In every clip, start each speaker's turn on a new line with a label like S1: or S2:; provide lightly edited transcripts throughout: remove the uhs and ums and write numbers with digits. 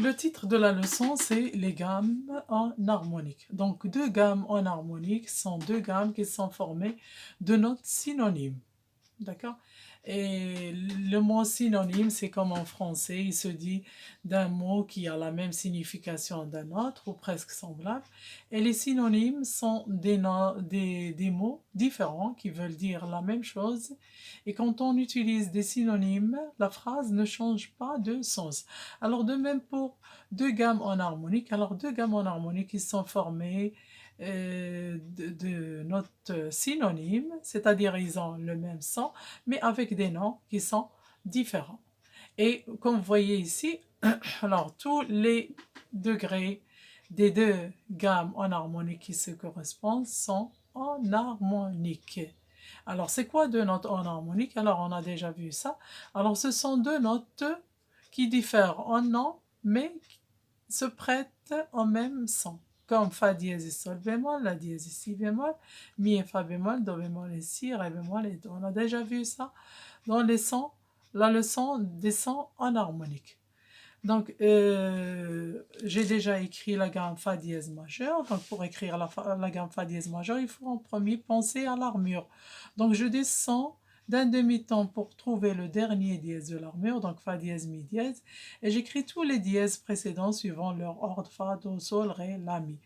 S1: Le titre de la leçon, c'est les gammes en harmonique. Donc, deux gammes en harmonique sont deux gammes qui sont formées de notes synonymes. D'accord? Et le mot synonyme, c'est comme en français, il se dit d'un mot qui a la même signification d'un autre ou presque semblable. Et les synonymes sont des mots différents qui veulent dire la même chose. Et quand on utilise des synonymes, la phrase ne change pas de sens. Alors de même pour deux gammes en harmonique. Alors deux gammes en harmonique qui sont formées de notes synonymes, c'est-à-dire ils ont le même son, mais avec des noms qui sont différents. Et comme vous voyez ici, alors tous les degrés des deux gammes en harmonique qui se correspondent sont en harmonique. Alors c'est quoi deux notes en harmonique? Alors on a déjà vu ça. Alors ce sont deux notes qui diffèrent en nom, mais se prêtent au même son, comme Fa dièse et Sol bémol, La dièse et Si bémol, Mi et Fa bémol, Do bémol et Si, Ré bémol et Do. On a déjà vu ça dans les sons, la leçon des sons en harmonique. Donc, j'ai déjà écrit la gamme Fa dièse majeur. Donc, pour écrire la gamme Fa dièse majeur, il faut en premier penser à l'armure. Donc, je descends d'un demi-ton pour trouver le dernier dièse de l'armure, donc Fa dièse, Mi dièse, et j'écris tous les dièses précédents suivant leur ordre Fa, Do, Sol, Ré, La, Mi.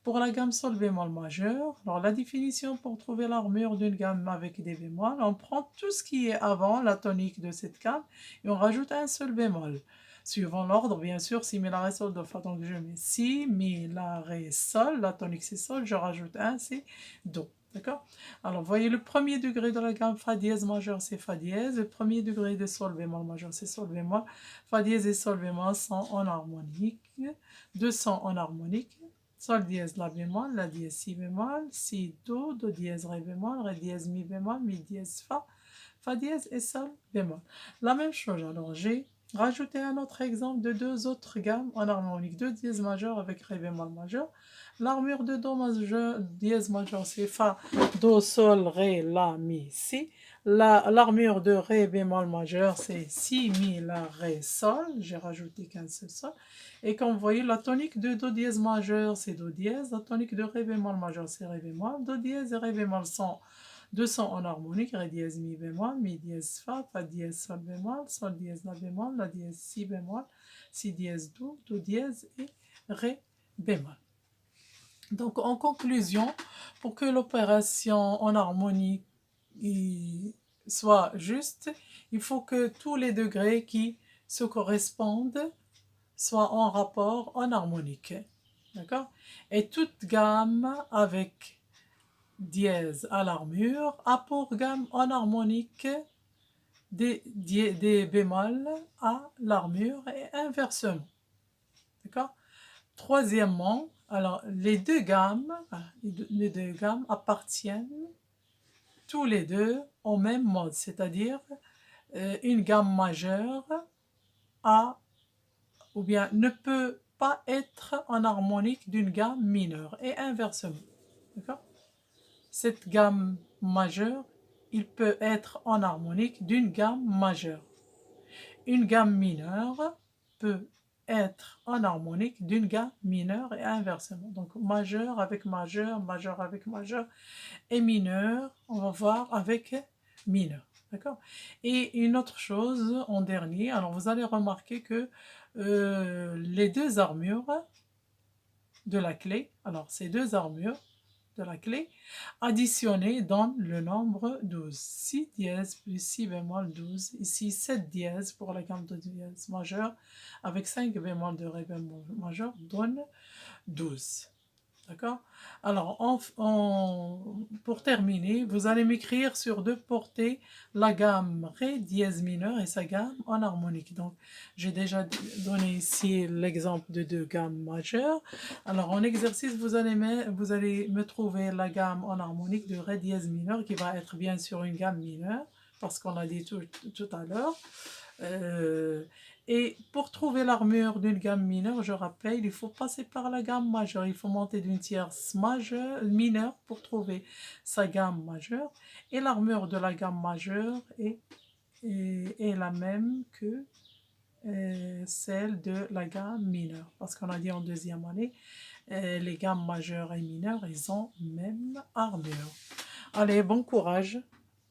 S1: Pour la gamme Sol bémol majeur, alors la définition pour trouver l'armure d'une gamme avec des bémols, on prend tout ce qui est avant la tonique de cette gamme et on rajoute un seul bémol. Suivant l'ordre, bien sûr, Si, Mi, La, Ré, Sol, Do, Fa. Donc je mets Si, Mi, La, Ré, Sol. La tonique c'est Sol, je rajoute un, c'est Do. D'accord? Alors, voyez, le premier degré de la gamme Fa dièse majeur, c'est Fa dièse. Le premier degré de Sol bémol majeur, c'est Sol bémol. Fa dièse et Sol bémol sont en harmonique. Deux sont en harmonique. Sol dièse La bémol, La dièse Si bémol, Si Do, Do dièse Ré bémol, Ré dièse Mi bémol, Mi dièse Fa, Fa dièse et Sol bémol. La même chose, alors j'ai rajouté un autre exemple de deux autres gammes en harmonique. Deux dièse majeur avec Ré bémol majeur. L'armure de Do majeur, dièse majeur, c'est Fa, Do, Sol, Ré, La, Mi, Si. L'armure de Ré bémol majeur, c'est Si, Mi, La, Ré, Sol. J'ai rajouté qu'un seul Sol. Et comme vous voyez, la tonique de Do dièse majeur, c'est Do dièse. La tonique de Ré bémol majeur, c'est Ré bémol. Do dièse et Ré bémol sont deux sons en harmonique. Ré dièse, Mi bémol, Mi dièse, Fa dièse, Sol bémol, Sol dièse, La bémol, La dièse, Si bémol, Si dièse, Do dièse et Ré bémol. Donc, en conclusion, pour que l'opération en harmonie soit juste, il faut que tous les degrés qui se correspondent soient en rapport en harmonique. D'accord? Et toute gamme avec dièse à l'armure a pour gamme en harmonique des bémols à l'armure et inversement. D'accord? Troisièmement, alors les deux gammes appartiennent tous les deux au même mode, c'est-à-dire une gamme majeure ou bien ne peut pas être en harmonique d'une gamme mineure et inversement. D'accord? Cette gamme majeure, il peut être en harmonique d'une gamme majeure. Une gamme mineure peut être en harmonique d'une gamme mineure et inversement. Donc majeur avec majeur, majeur avec majeur et mineur, on va voir avec mineur. D'accord? Et une autre chose en dernier, alors vous allez remarquer que les deux armures de la clé, alors ces deux armures de la clé additionnées donnent le nombre 12. Si dièse plus si bémol 12. Ici 7 dièse pour la gamme de dièse majeure avec 5 bémol de ré bémol majeur donne 12. D'accord? Alors, pour terminer, vous allez m'écrire sur deux portées la gamme Ré dièse mineur et sa gamme en harmonique. Donc, j'ai déjà donné ici l'exemple de deux gammes majeures. Alors, en exercice, vous allez me trouver la gamme en harmonique de Ré dièse mineur qui va être bien sûr une gamme mineure, parce qu'on l'a dit tout à l'heure. Et pour trouver l'armure d'une gamme mineure, je rappelle, il faut passer par la gamme majeure. Il faut monter d'une tierce mineure pour trouver sa gamme majeure. Et l'armure de la gamme majeure est la même que celle de la gamme mineure. Parce qu'on a dit en deuxième année, les gammes majeures et mineures, ils ont même armure. Allez, bon courage!